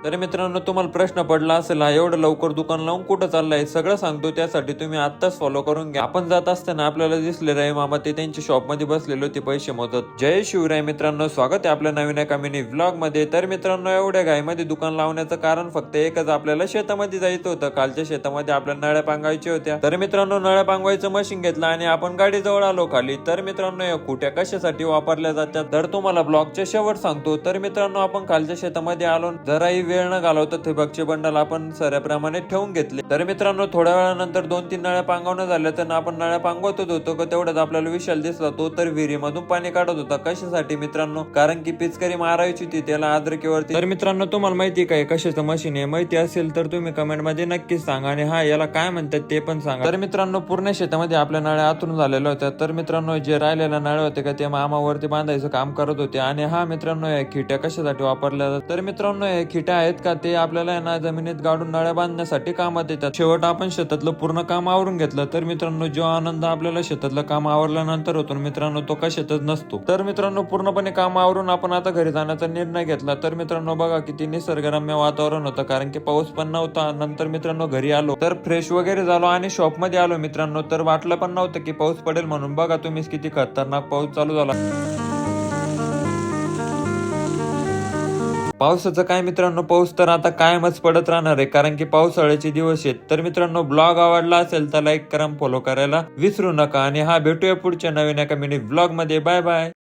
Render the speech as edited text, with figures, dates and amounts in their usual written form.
तर मित्रांनो तुम्हाला प्रश्न पडला असेल एवढं लवकर दुकान लावून कुठं चाललंय, सगळं सांगतो. त्यासाठी तुम्ही आत्ताच फॉलो करून घ्या. आपण जात असताना आपल्याला दिसले राय मामा, ते त्यांच्या शॉप मध्ये बसलेले होते पैसे मोजत. जय शिवराय मित्रांनो, स्वागत आहे आपल्या नवीन एका मिनी व्लॉग मध्ये. तर मित्रांनो एवढ्या घाईमध्ये दुकान लावण्याचं कारण फक्त एकच, आपल्याला शेतामध्ये जायचं होतं. कालच्या शेतामध्ये आपल्याला नळ्या पांगायच्या होत्या. तर मित्रांनो नळ्या पांगवायचं मशीन घेतलं आणि आपण गाडी जवळ आलो खाली. तर मित्रांनो या कुट्या कशासाठी वापरल्या जातात तर तुम्हाला ब्लॉगच्या शेवट सांगतो. तर मित्रांनो आपण खालच्या शेतामध्ये आलो, जराही वेळ न घालवता ठिबकचे बंडल आपण सऱ्याप्रमाणे ठेवून घेतले. तर मित्रांनो थोड्या वेळानंतर 2-3 नळ्या पांगवणं झाल्या, तर आपण नळ्या पांगवतच होतो का तेवढ्यात आपल्याला विशाल दिसला. तो तर विहिरीमधून पाणी काढत होता. कशासाठी मित्रांनो, कारण की पिचकारी मारायची होती त्याला अद्रकीवरती. तर मित्रांनो तुम्हाला माहिती काय कशाचं मशीन आहे, माहिती असेल तर तुम्ही कमेंट मध्ये नक्कीच सांगा, आणि हा याला काय म्हणतात ते पण सांगा. तर मित्रांनो पूर्ण शेतामध्ये आपल्या नळ्या आतून झालेल्या होत्या. तर मित्रांनो जे राहिलेल्या नळ्या होते का ते मामावरती बांधायचं काम करत होते. आणि हा मित्रांनो या खिट्या कशासाठी वापरल्या जातात तर मित्रांनो या खिट्या आहेत का ते आपल्याला ना जमिनीत गाडून नळ्या बांधण्यासाठी कामात येतात. शेवट आपण शेतातलं पूर्ण काम आवरून घेतलं. तर मित्रांनो जो आनंद आपल्याला शेतातलं काम आवरल्यानंतर होतो मित्रांनो तो कशातच नसतो. तर मित्रांनो पूर्णपणे काम आवरून आपण आता घरी जाण्याचा निर्णय घेतला. तर मित्रांनो बघा किती निसर्गरम्य वातावरण होतं, कारण की पाऊस पण नव्हता. नंतर मित्रांनो घरी आलो तर फ्रेश वगैरे झालो आणि शॉप मध्ये आलो मित्रांनो. तर वाटलं पण नव्हतं की पाऊस पडेल म्हणून. बघा तुम्हीच किती खतरनाक पाऊस चालू झाला. पावसाचं काय मित्रांनो, पाऊस तर आता कायमच पडत राहणार आहे, कारण की पावसाळ्याचे दिवस आहेत. तर मित्रांनो ब्लॉग आवडला असेल तर लाईक करा, फॉलो करायला विसरू नका. आणि हा भेटूया पुढच्या नवीन एका मिनी ब्लॉग मध्ये. Bye bye.